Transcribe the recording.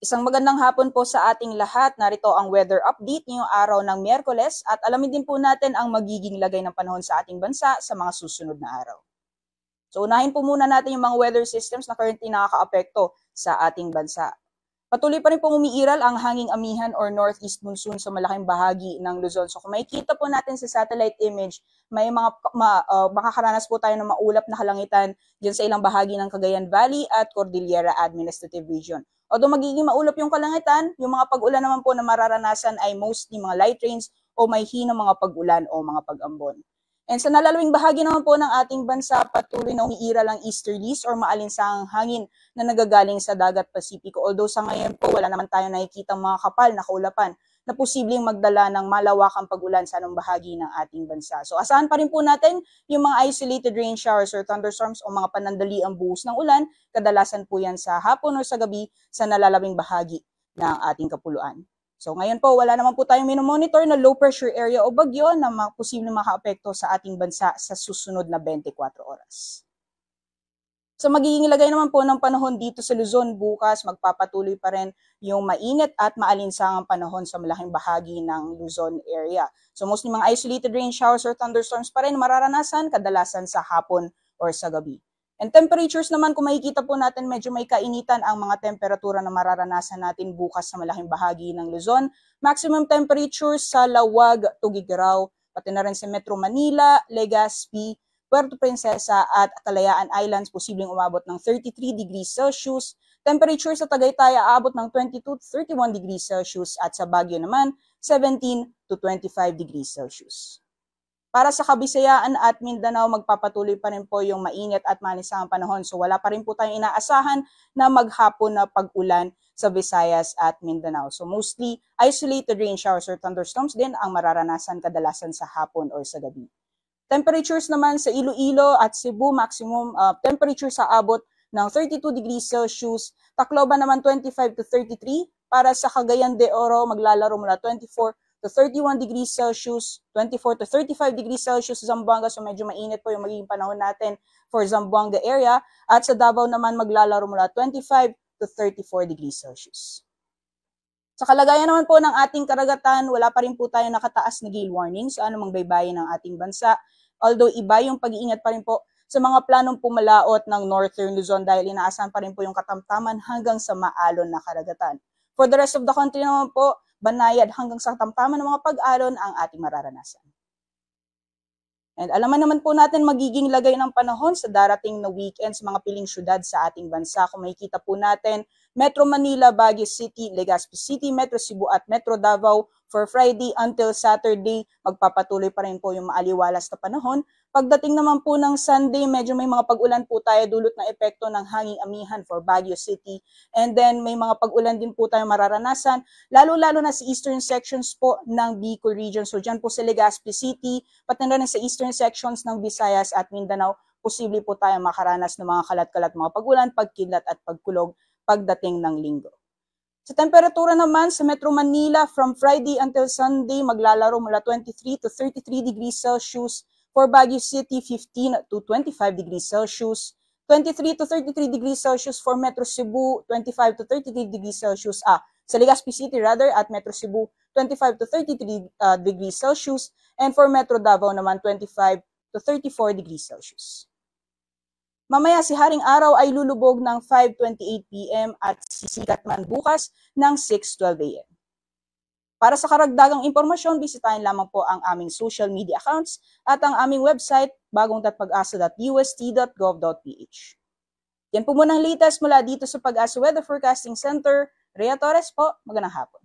Isang magandang hapon po sa ating lahat. Narito ang weather update ngayong araw ng Miyerkules at alamin din po natin ang magiging lagay ng panahon sa ating bansa sa mga susunod na araw. So unahin po muna natin yung mga weather systems na currently nakakaapekto sa ating bansa. Patuloy pa rin pong umiiral ang hanging amihan or northeast monsoon sa malaking bahagi ng Luzon. So kung makikita po natin sa satellite image, may mga makakaranas po tayo ng maulap na kalangitan dyan sa ilang bahagi ng Cagayan Valley at Cordillera Administrative Region. Although magiging maulap yung kalangitan, yung mga pag-ulan naman po na mararanasan ay mostly mga light rains o may hinang mga pag-ulan o mga pag-ambon. And sa nalalawing bahagi naman po ng ating bansa, patuloy na umiiral ang easterlies or maalinsangang hangin na nagagaling sa dagat Pasipiko. Although sa ngayon po, wala naman tayo nakikita mga kapal na kaulapan na posibleng magdala ng malawakang pag-ulan sa anong bahagi ng ating bansa. So asahan pa rin po natin yung mga isolated rain showers or thunderstorms o mga panandali ang buhos ng ulan. Kadalasan po yan sa hapon o sa gabi sa nalalawing bahagi ng ating kapuluan. So ngayon po, wala naman po tayong minomonitor na low pressure area o bagyo na posibleng makaapekto sa ating bansa sa susunod na 24 oras. So magiging lagay naman po ng panahon dito sa Luzon bukas, magpapatuloy pa rin yung mainit at maalinsangang panahon sa malaking bahagi ng Luzon area. So mostly mga isolated rain showers or thunderstorms pa rin mararanasan kadalasan sa hapon or sa gabi. And temperatures naman, kung makikita po natin, medyo may kainitan ang mga temperatura na mararanasan natin bukas sa malaking bahagi ng Luzon. Maximum temperatures sa Lawag, Tugigaraw, pati na rin sa Metro Manila, Legazpi, Puerto Princesa at Kalayaan Islands, posibleng umabot ng 33 degrees Celsius. Temperature sa Tagaytay aabot ng 22 to 31 degrees Celsius at sa Baguio naman, 17 to 25 degrees Celsius. Para sa Kabisayaan at Mindanao, magpapatuloy pa rin po yung mainit at manisangang panahon. So wala pa rin po tayong inaasahan na maghapon na pag-ulan sa Visayas at Mindanao. So mostly isolated rain showers or thunderstorms din ang mararanasan kadalasan sa hapon or sa gabi. Temperatures naman sa Iloilo at Cebu, maximum temperature sa abot ng 32 degrees Celsius. Tacloban naman 25 to 33. Para sa Cagayan de Oro, maglalaro mula 24 to 31 degrees Celsius, 24 to 35 degrees Celsius sa Zamboanga. So medyo mainit po yung magiging panahon natin for Zamboanga area. At sa Davao naman maglalaro mula 25 to 34 degrees Celsius. Sa kalagayan naman po ng ating karagatan, wala pa rin po tayo nakataas na gale warning sa anumang baybayin ng ating bansa. Although iba yung pag-iingat pa rin po sa mga planong pumalaot ng Northern Luzon dahil inaasahan pa rin po yung katamtaman hanggang sa maalon na karagatan. For the rest of the country naman po, banayad hanggang sa tamtaman ng mga pag-alon ang ating mararanasan. And alaman naman po natin magiging lagay ng panahon sa darating na weekend sa mga piling syudad sa ating bansa. Kung makikita po natin, Metro Manila, Baguio City, Legazpi City, Metro Cebu at Metro Davao for Friday until Saturday, magpapatuloy pa rin po yung maaliwalas na panahon. Pagdating naman po ng Sunday, medyo may mga pag-ulan po tayo dulot ng epekto ng hanging amihan for Baguio City. And then may mga pag-ulan din po tayo mararanasan, lalo-lalo na sa eastern sections po ng Bicol region. So dyan po sa Legazpi City, pati na rin sa eastern sections ng Visayas at Mindanao, posible po tayo makaranas ng mga kalat-kalat mga pag-ulan, pagkidlat at pagkulog pagdating ng linggo. Sa temperatura naman sa Metro Manila, from Friday until Sunday, maglalaro mula 23 to 33 degrees Celsius. For Baguio City, 15 to 25 degrees Celsius. 23 to 33 degrees Celsius for Metro Cebu, 25 to 33 degrees Celsius. Sa Legazpi City rather, at Metro Cebu, 25 to 33 degrees Celsius. And for Metro Davao naman, 25 to 34 degrees Celsius. Mamaya si Haring Araw ay lulubog ng 5:28 p.m. at sisikat man bukas ng 6:12 a.m. Para sa karagdagang impormasyon, bisitahin lamang po ang aming social media accounts at ang aming website bagong.pag-asa.ust.gov.ph. Yan po muna ang latest mula dito sa Pag-asa Weather Forecasting Center. Rhea Torres po, magandang hapon.